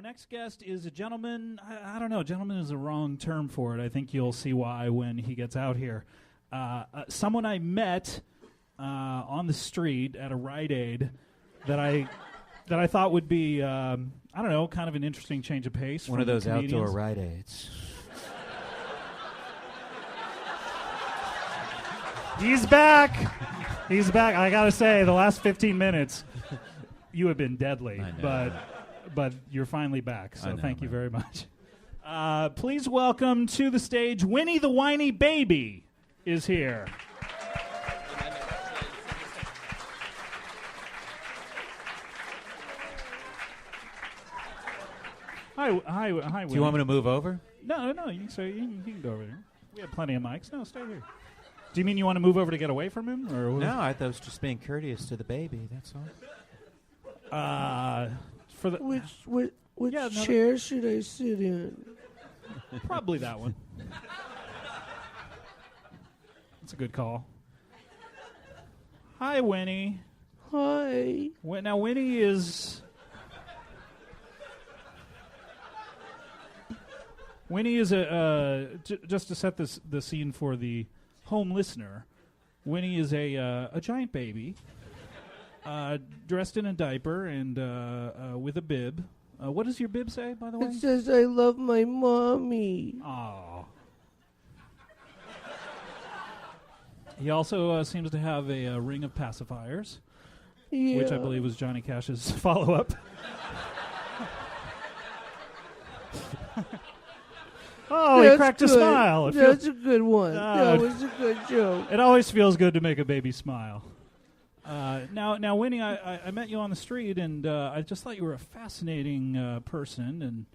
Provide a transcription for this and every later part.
Our next guest is a gentleman. I don't know. Gentleman is the wrong term for it. I think you'll see why when he gets out here. Someone I met on the street at a Rite Aid that I thought would be, I don't know, kind of an interesting change of pace. One of those comedians. outdoor Rite Aids. He's back. He's back. I got to say, the last 15 minutes, you have been deadly. But you're finally back, so thank you very much. Please welcome to the stage, Winnie the Whiny Baby is here. Hi, Winnie. Do you want me to move over? No, you can go over there. We have plenty of mics. No, stay here. Do you mean you want to move over to get away from him? Or No, I thought it was just being courteous to the baby, that's all. For the Which chair should I sit in? Probably that one. That's a good call. Hi, Winnie. Hi. Now, Winnie is... Winnie is just to set the scene for the home listener, Winnie is a giant baby, dressed in a diaper and with a bib. What does your bib say, by the way? It says, "I love my mommy." Oh. He also seems to have a ring of pacifiers, which I believe was Johnny Cash's follow-up. Oh, he cracked a smile. That's a good one. That was a good joke. It always feels good to make a baby smile. Now, Winnie, I met you on the street, and I just thought you were a fascinating person.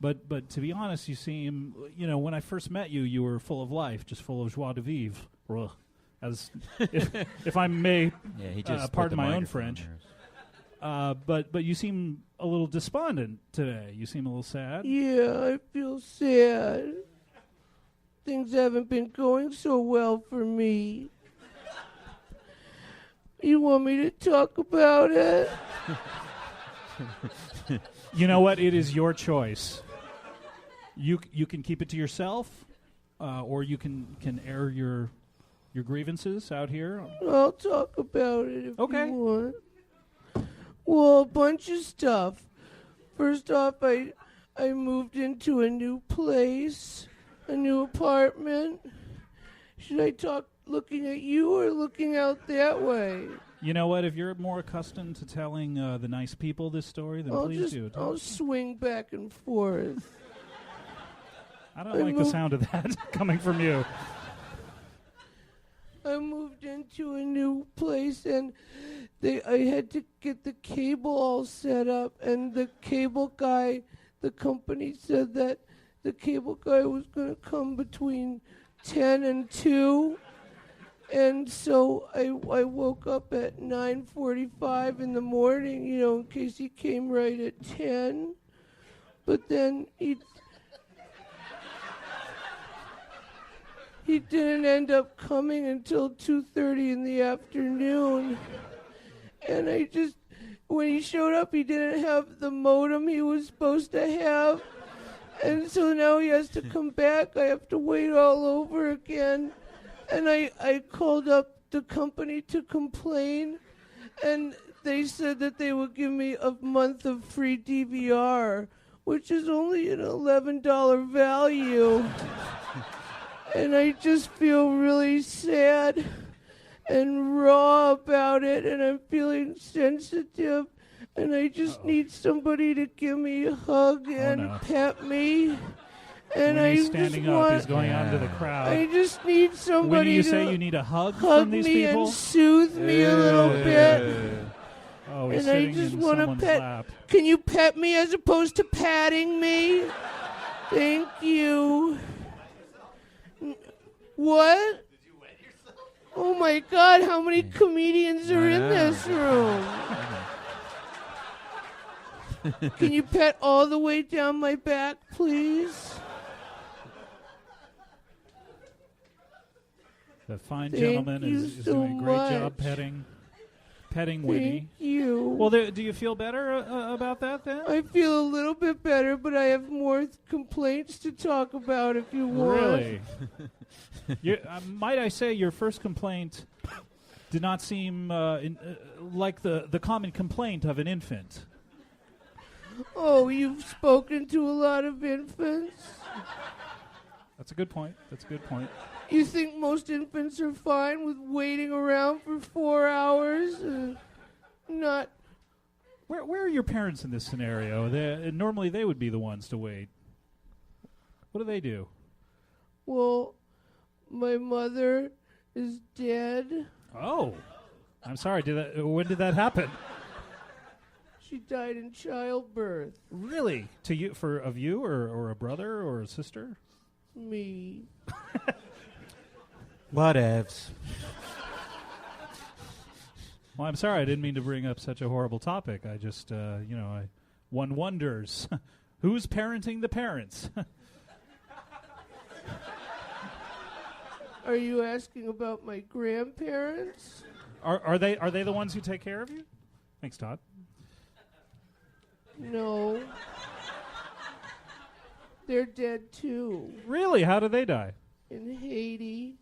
But to be honest, you seem, when I first met you, you were full of life, just full of joie de vivre. As if I may pardon my own French. But you seem a little despondent today. You seem a little sad. Yeah, I feel sad. Things haven't been going so well for me. You want me to talk about it? You know what? It is your choice. You can keep it to yourself, or you can air your grievances out here. I'll talk about it if you want. Well, a bunch of stuff. First off, I moved into a new place, a new apartment. Should I talk looking at you or looking out that way? You know what? If you're more accustomed to telling the nice people this story, then please do. I'll swing back and forth. I don't like the sound of that coming from you. I moved into a new place, and I had to get the cable all set up, and the cable guy, the company said that the cable guy was going to come between 10 and 2, and so I woke up at 9:45 in the morning, in case he came right at 10, but then he didn't end up coming until 2:30 in the afternoon. And when he showed up, he didn't have the modem he was supposed to have. And so now he has to come back. I have to wait all over again. And I called up the company to complain. And they said that they would give me a month of free DVR, which is only an $11 value. And I just feel really sad and raw about it, and I'm feeling sensitive, and I just need somebody to give me a hug and pet me. And when he's standing up, he's going out into the crowd. I just need somebody when you to say you need a hug from these me people? And soothe me a little bit. Oh, he's and sitting I just in want to someone's pet. lap. Can you pet me as opposed to patting me? Thank you. What? Oh my God, how many comedians are in this room? Can you pet all the way down my back, please? The fine gentleman is doing a great job petting. petting Winnie. Thank you. Well, do you feel better about that then? I feel a little bit better, but I have more complaints to talk about if you want. Really? Might I say your first complaint did not seem like the common complaint of an infant. Oh, you've spoken to a lot of infants? That's a good point. You think most infants are fine with waiting around for 4 hours? Not. Where are your parents in this scenario? Normally they would be the ones to wait. What do they do? Well, my mother is dead. Oh, I'm sorry. When did that happen? She died in childbirth. Really? Of you or a brother or a sister? Me. Whatevs. Well, I'm sorry. I didn't mean to bring up such a horrible topic. I just, one wonders, who's parenting the parents? Are you asking about my grandparents? Are they the ones who take care of you? Thanks, Todd. No. They're dead too. Really? How did they die? In Haiti.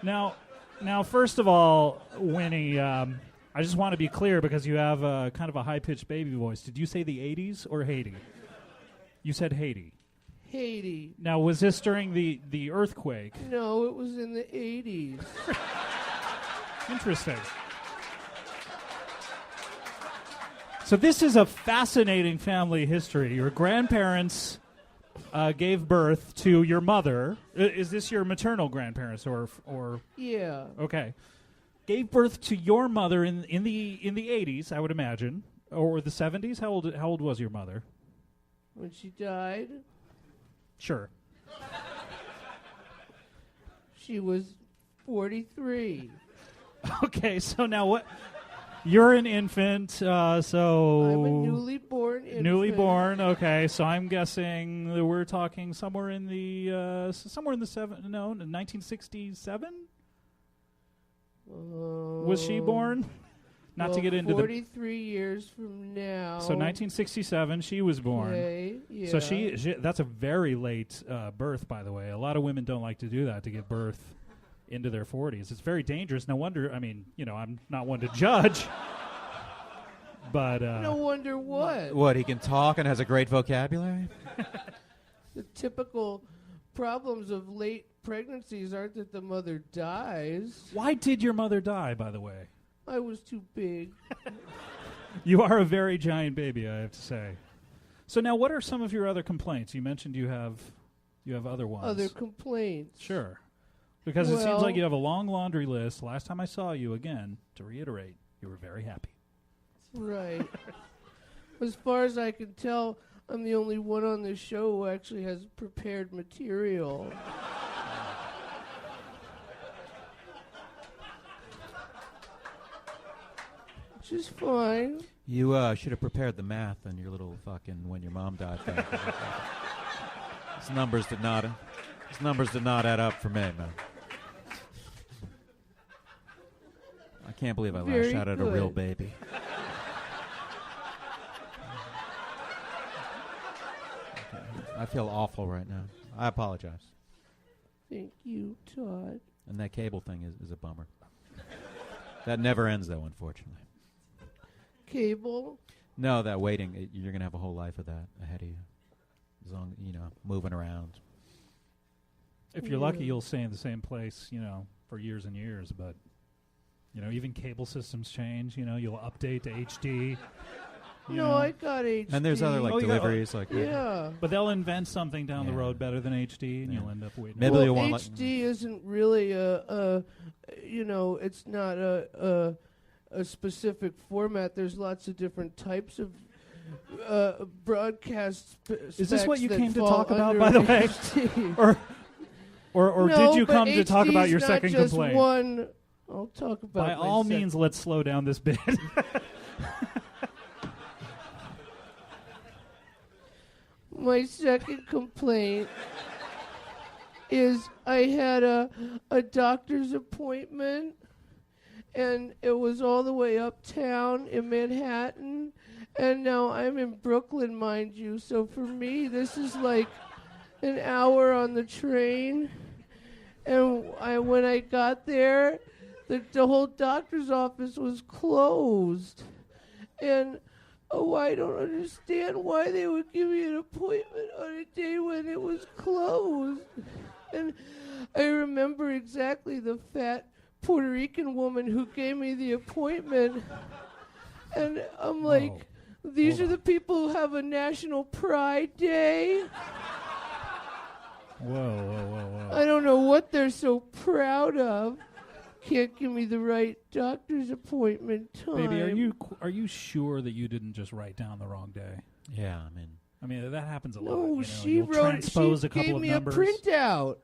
Now, first of all, Winnie, I just want to be clear because you have kind of a high-pitched baby voice. Did you say the 80s or Haiti? You said Haiti. Haiti. Now, was this during the earthquake? No, it was in the 80s. Interesting. So this is a fascinating family history. Your grandparents gave birth to your mother. Is this your maternal grandparents or? Yeah. Okay. Gave birth to your mother in the 80s, I would imagine, or the 70s. How old was your mother? When she died, Sure. she was 43. Okay, so now what? You're an infant, so I'm a newly born infant. Newly born. Okay, so I'm guessing that we're talking somewhere in the 1967. Was she born? Not well, to get into 43 years from now. So 1967, she was born. Okay, yeah. So she that's a very late birth, by the way. A lot of women don't like to do that, to give birth into their 40s. It's very dangerous. No wonder, I mean, I'm not one to judge. But no wonder what? What, he can talk and has a great vocabulary? The typical problems of late pregnancies aren't that the mother dies. Why did your mother die, by the way? I was too big. You are a very giant baby, I have to say. So now, what are some of your other complaints? You mentioned you have other ones. Other complaints. Sure. Because it seems like you have a long laundry list. Last time I saw you, again, to reiterate, you were very happy. Right. As far as I can tell, I'm the only one on this show who actually has prepared material. Which is fine. You should have prepared the math on your little fucking when your mom died thing. These numbers did not add up for me, man. I can't believe I lashed out at a real baby. I feel awful right now. I apologize. Thank you, Todd. And that cable thing is a bummer. That never ends, though, unfortunately. Cable? No, that waiting. You're going to have a whole life of that ahead of you. As long, moving around. If you're lucky, you'll stay in the same place, for years and years. But, even cable systems change. You'll update to HD. No, I got HD. And there's other deliveries yeah. But they'll invent something down the road better than HD, and you'll end up waiting. Maybe well, HD isn't really it's not a specific format. There's lots of different types of broadcast. Is this what you came to fall talk about, under by the way? HD. or No, did you come to talk about your not second just complaint? One. I'll talk about. By all means, let's slow down this bit. My second complaint is I had a doctor's appointment, and it was all the way uptown in Manhattan, and now I'm in Brooklyn, mind you. So for me, this is like an hour on the train. And when I got there, the whole doctor's office was closed. And I don't understand why they would give me an appointment on a day when it was closed. And I remember exactly the fat Puerto Rican woman who gave me the appointment. And I'm like, these are the people who have a National Pride Day. Whoa. I don't know what they're so proud of. Can't give me the right doctor's appointment time. Baby, are you sure that you didn't just write down the wrong day? Yeah, I mean that happens a lot. No, She she wrote it. She gave me a printout.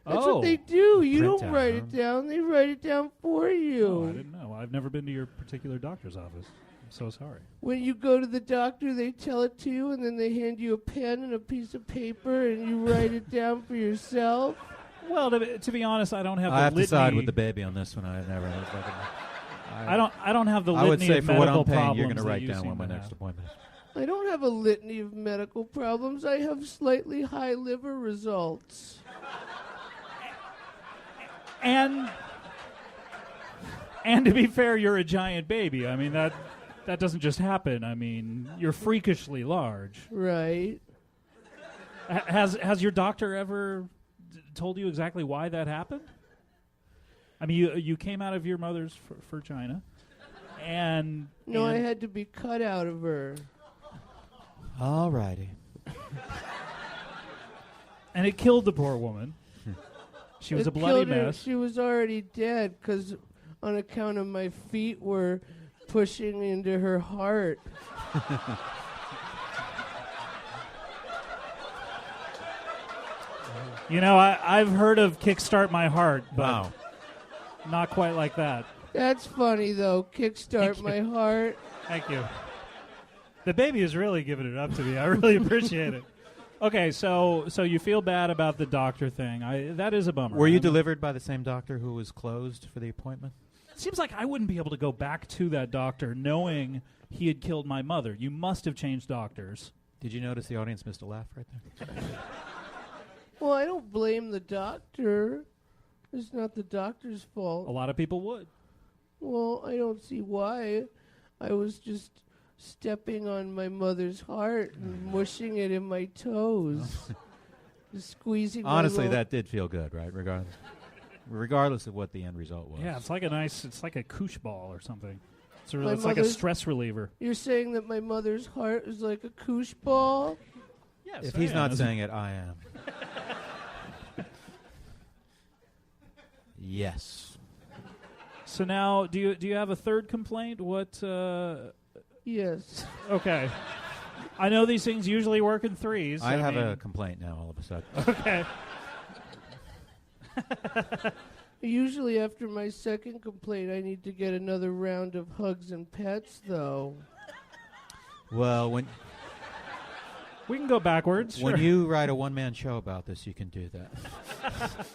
That's what they do. You don't write it down. They write it down for you. Oh, I didn't know. I've never been to your particular doctor's office. I'm so sorry. When you go to the doctor, they tell it to you, and then they hand you a pen and a piece of paper, and you write it down for yourself. Well, to be honest, I don't have. I the have litany. to side with the baby on this one. I never. I don't have the litany I would say of for what medical I'm paying, you're problems going to that write you down seem when my to next have. appointment is. I don't have a litany of medical problems. I have slightly high liver results. And to be fair, you're a giant baby. I mean that doesn't just happen. I mean, you're freakishly large. Right. Has your doctor ever told you exactly why that happened? I mean, you came out of your mother's vagina, and no, I had to be cut out of her. All righty. And it killed the poor woman. She was a bloody mess. She was already dead because on account of my feet were pushing into her heart. You know, I've heard of Kickstart My Heart, but Wow. not quite like that. That's funny, though. Kickstart My Heart. Thank you. The baby is really giving it up to me. I really appreciate it. Okay, so you feel bad about the doctor thing. That is a bummer. Were you delivered by the same doctor who was closed for the appointment? It seems like I wouldn't be able to go back to that doctor knowing he had killed my mother. You must have changed doctors. Did you notice the audience missed a laugh right there? Well, I don't blame the doctor. It's not the doctor's fault. A lot of people would. Well, I don't see why. I was just stepping on my mother's heart and mushing it in my toes. Just squeezing Honestly, my that did feel good, right? Regardless of what the end result was. Yeah, it's like a koosh ball or something. It's My like a mother's- stress reliever. You're saying that my mother's heart is like a koosh ball? Yes, If he's not saying it, I am. Yes. So now, do you have a third complaint? What? Yes. Okay. I know these things usually work in threes. I have a complaint now all of a sudden. Okay. Usually after my second complaint, I need to get another round of hugs and pets, though. Well, when We can go backwards. when sure. you write a one-man show about this, you can do that.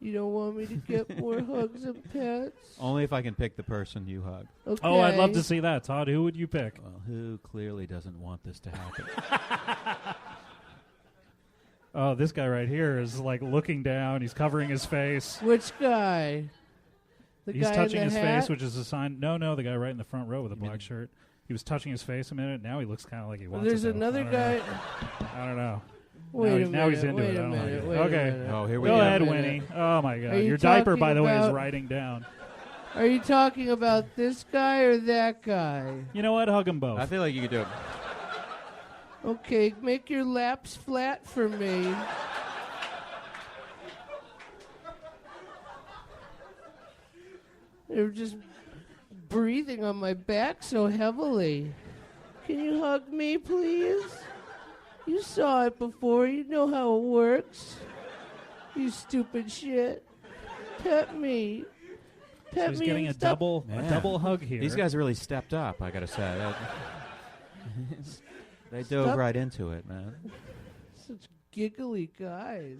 You don't want me to get more hugs and pets? Only if I can pick the person you hug. Okay. Oh, I'd love to see that, Todd. Who would you pick? Well, who clearly doesn't want this to happen? Oh, this guy right here is like looking down. He's covering his face. Which guy? The He's guy touching in his the hat? face, which is a sign. No, the guy right in the front row with a black shirt. He was touching his face a minute. Now he looks kind of like he wants There's it. another guy. I don't know. Wait a minute. Now he's into wait it. I a don't like minute. it. Wait Okay. a minute. Oh, here we Go go. ahead, minute. Winnie. Oh, my God. Are you Your diaper, talking by the way, is about- writing down. Are you talking about this guy or that guy? You know what? Hug them both. I feel like you could do it. Okay, make your laps flat for me. They're just breathing on my back so heavily. Can you hug me, please? You saw it before. You know how it works. You stupid shit. Pet me. So Pet he's me getting and a stop- double hug here. These guys really stepped up, I gotta say. They dove Stop. right into it, man. Such giggly guys.